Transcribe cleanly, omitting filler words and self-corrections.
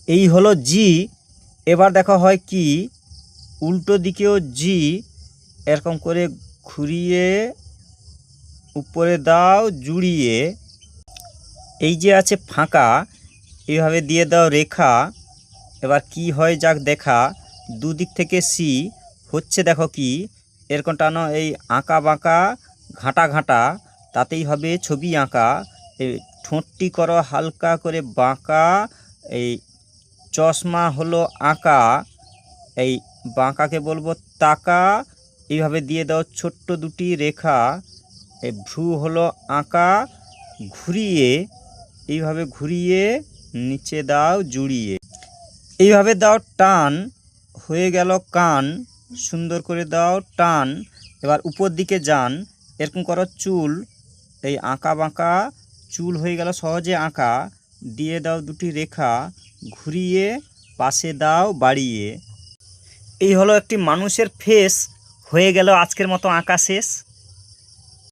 এই হলো জি। এবার দেখা হয় কি, উল্টো দিকেও জি, এরকম করে ঘুরিয়ে উপরে দাও জুড়িয়ে, এই যে আছে ফাঁকা, এইভাবে দিয়ে দাও রেখা। এবার কি হয় যাক দেখা, দুদিক থেকে সি হচ্ছে, দেখো কি এরকম টানো, এই আঁকা বাঁকা ঘাঁটা ঘাঁটা, তাতেই হবে ছবি আঁকা। এই ঠোঁটটি করো হালকা করে বাঁকা, এই চশমা হলো আঁকা, এই বাঁকাকে বলবো তাকা। এইভাবে দিয়ে দাও ছোট্ট দুটি রেখা। এই ভ্রু হলো আঁকা, ঘুরিয়ে এইভাবে ঘুরিয়ে নিচে দাও জুড়িয়ে, এইভাবে দাও টান, হয়ে গেল কান। সুন্দর করে দাও টান। এবার উপর দিকে যান, এরকম করো চুল, এই আঁকা বাঁকা চুল হয়ে গেল সহজে আঁকা। দিয়ে দাও দুটি রেখা, ঘুরিয়ে পাশে দাও বাড়িয়ে। এই হলো একটি মানুষের ফেস। হয়ে গেল আজকের মতো আঁকা শেষ।